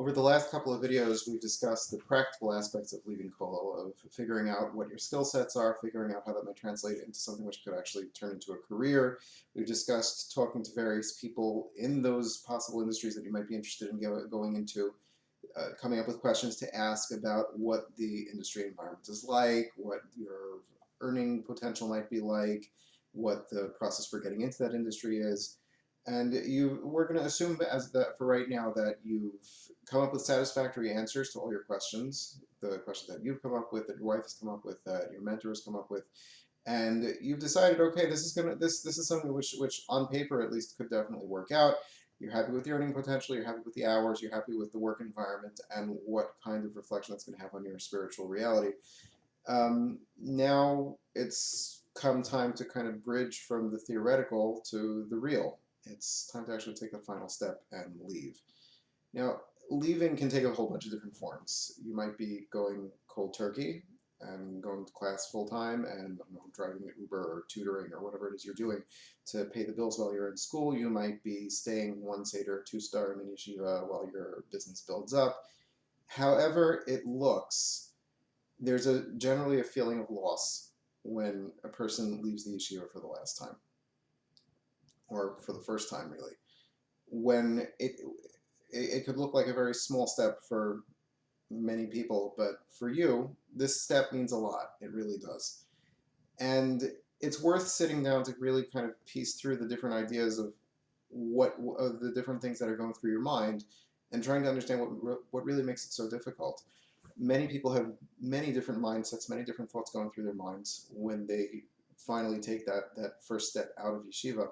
Over the last couple of videos, we've discussed the practical aspects of leaving Kollel, of figuring out what your skill sets are, figuring out how that might translate into something which could actually turn into a career. We've discussed talking to various people in those possible industries that you might be interested in going into, coming up with questions to ask about what the industry environment is like, what your earning potential might be like, what the process for getting into that industry is. And we're going to assume as that for right now that you've come up with satisfactory answers to all your questions, the questions that you've come up with, that your wife has come up with, that your mentor has come up with, and you've decided, okay, this is something which on paper at least could definitely work out. You're happy with the earning potential, you're happy with the hours, you're happy with the work environment, and what kind of reflection that's going to have on your spiritual reality. Now it's come time to kind of bridge from the theoretical to the real. It's time to actually take the final step and leave. Now, leaving can take a whole bunch of different forms. You might be going cold turkey and going to class full time and driving an Uber or tutoring or whatever it is you're doing to pay the bills while you're in school. You might be staying one Seder, two-star mini yeshiva while your business builds up. However it looks, there's generally a feeling of loss when a person leaves the yeshiva for the last time, or for the first time, really. When it could look like a very small step for many people, but for you, this step means a lot. It really does. And it's worth sitting down to really kind of piece through the different ideas of of the different things that are going through your mind and trying to understand what really makes it so difficult. Many people have many different mindsets, many different thoughts going through their minds when they finally take that first step out of yeshiva.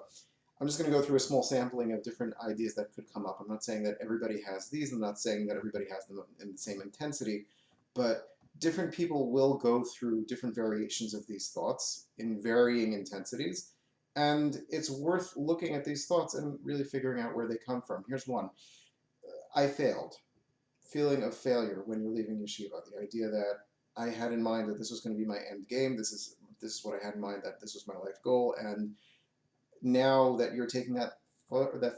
I'm just going to go through a small sampling of different ideas that could come up. I'm not saying that everybody has these. I'm not saying that everybody has them in the same intensity, but different people will go through different variations of these thoughts in varying intensities. And it's worth looking at these thoughts and really figuring out where they come from. Here's one. I failed. Feeling of failure when you're leaving yeshiva. The idea that I had in mind that this was going to be my end game. This is what I had in mind, that this was my life goal. And now that you're taking that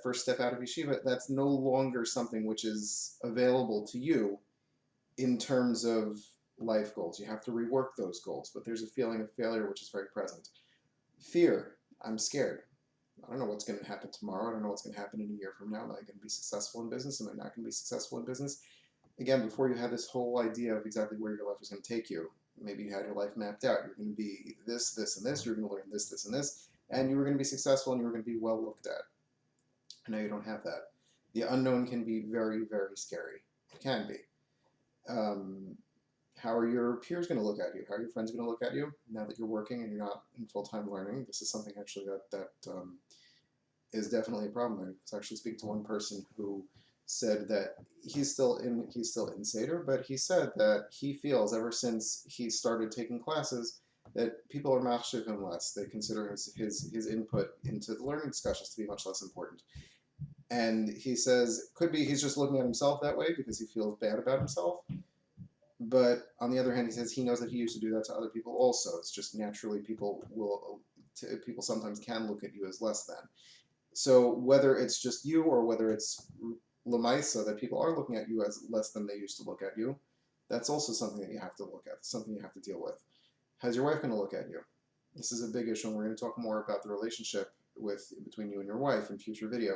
first step out of yeshiva, that's no longer something which is available to you in terms of life goals. You have to rework those goals, but there's a feeling of failure which is very present. Fear. I'm scared. I don't know what's going to happen tomorrow. I don't know what's going to happen in a year from now. Am I going to be successful in business? Am I not going to be successful in business? Again, before you had this whole idea of exactly where your life was going to take you, maybe you had your life mapped out. You're going to be this, this, and this. You're going to learn this, this, and this. And you were going to be successful and you were going to be well looked at. And now you don't have that. The unknown can be very, very scary. It can be. How are your peers going to look at you? How are your friends going to look at you now that you're working and you're not in full-time learning? This is something actually that is definitely a problem. I was actually speaking to one person who said that he's still in Seder, but he said that he feels ever since he started taking classes that people are machshiv him less. They consider his input into the learning discussions to be much less important. And he says, could be he's just looking at himself that way because he feels bad about himself. But on the other hand, he says he knows that he used to do that to other people also. It's just naturally people sometimes can look at you as less than. So whether it's just you or whether it's lemaisa that people are looking at you as less than they used to look at you, that's also something that you have to look at, something you have to deal with. How's your wife going to look at you? This is a big issue, and we're going to talk more about the relationship between you and your wife in future video.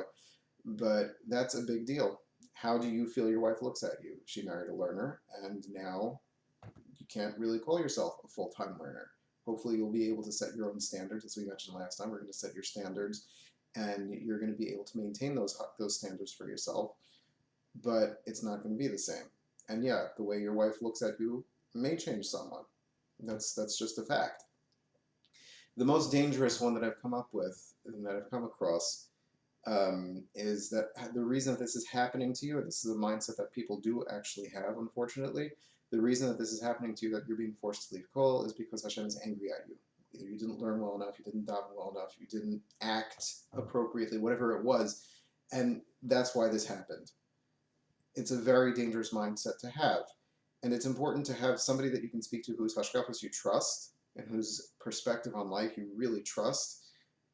But that's a big deal. How do you feel your wife looks at you? She married a learner, and now you can't really call yourself a full-time learner. Hopefully you'll be able to set your own standards. As we mentioned last time, we're going to set your standards, and you're going to be able to maintain those standards for yourself, but it's not going to be the same. And yeah, the way your wife looks at you may change somewhat. That's just a fact. The most dangerous one that I've come up with and that I've come across is that the reason that this is happening to you, and this is a mindset that people do actually have, unfortunately, the reason that this is happening to you, that you're being forced to leave Kollel, is because Hashem is angry at you. Either you didn't learn well enough, you didn't daven well enough, you didn't act appropriately, whatever it was, and that's why this happened. It's a very dangerous mindset to have. And it's important to have somebody that you can speak to whose hashkafas you trust and whose perspective on life you really trust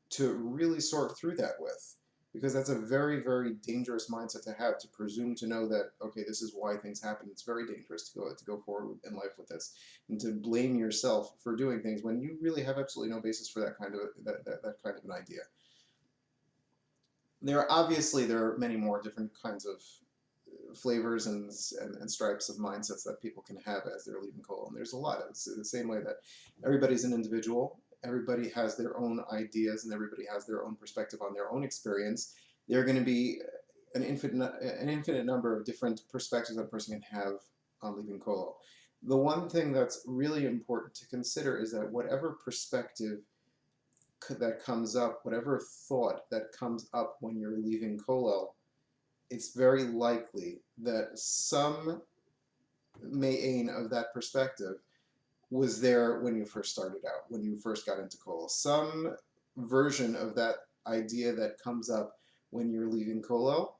to really sort through that with. because that's a very, very dangerous mindset to have, to presume to know that, okay, this is why things happen. It's very dangerous to go forward in life with this, and to blame yourself for doing things when you really have absolutely no basis for that kind of that kind of an idea. There are many more different kinds of flavors and stripes of mindsets that people can have as they're leaving Kollel. And there's a lot. It's the same way that everybody's an individual. Everybody has their own ideas and everybody has their own perspective on their own experience. There are going to be an infinite number of different perspectives that a person can have on leaving Kollel. The one thing that's really important to consider is that whatever perspective that comes up, whatever thought that comes up when you're leaving Kollel, it's very likely that some ma'ain of that perspective was there when you first started out, when you first got into Kollel. Some version of that idea that comes up when you're leaving Kollel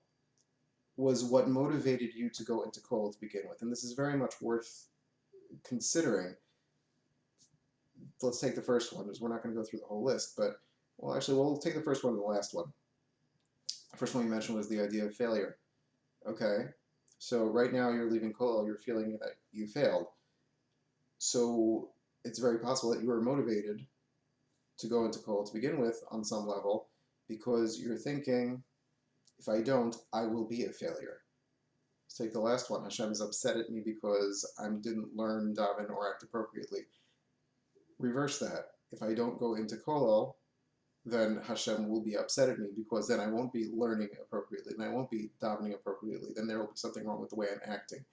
was what motivated you to go into Kollel to begin with. And this is very much worth considering. Let's take the first one, because we're not going to go through the whole list, but, well, actually, we'll take the first one and the last one. The first one you mentioned was the idea of failure. Okay, so right now you're leaving Kollel, you're feeling that you failed. So it's very possible that you were motivated to go into Kollel to begin with on some level, because you're thinking, if I don't, I will be a failure. Let's take the last one. Hashem is upset at me because I didn't learn daven or act appropriately. Reverse that. If I don't go into Kollel, then Hashem will be upset at me, because then I won't be learning appropriately, and I won't be davening appropriately. Then there will be something wrong with the way I'm acting.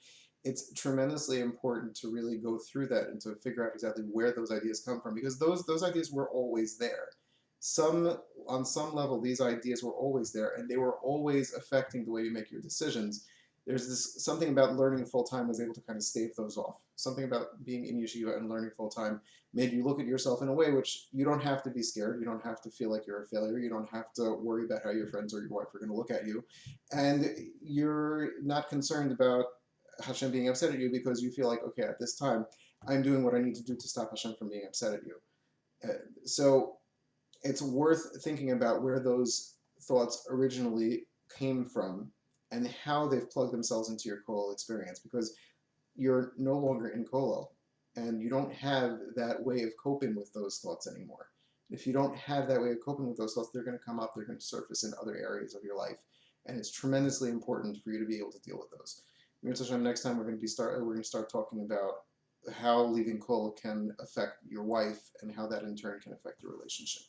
It's tremendously important to really go through that and to figure out exactly where those ideas come from, because those ideas were always there. On some level, these ideas were always there, and they were always affecting the way you make your decisions. There's something about learning full-time was able to kind of stave those off. Something about being in yeshiva and learning full-time made you look at yourself in a way which you don't have to be scared. You don't have to feel like you're a failure. You don't have to worry about how your friends or your wife are going to look at you. And you're not concerned about Hashem being upset at you, because you feel like, okay, at this time, I'm doing what I need to do to stop Hashem from being upset at you. So it's worth thinking about where those thoughts originally came from and how they've plugged themselves into your Kollel experience, because you're no longer in Kollel, and you don't have that way of coping with those thoughts anymore. If you don't have that way of coping with those thoughts, they're going to come up, they're going to surface in other areas of your life, and it's tremendously important for you to be able to deal with those. Next time we're going to start talking about how leaving Kollel can affect your wife and how that in turn can affect your relationship.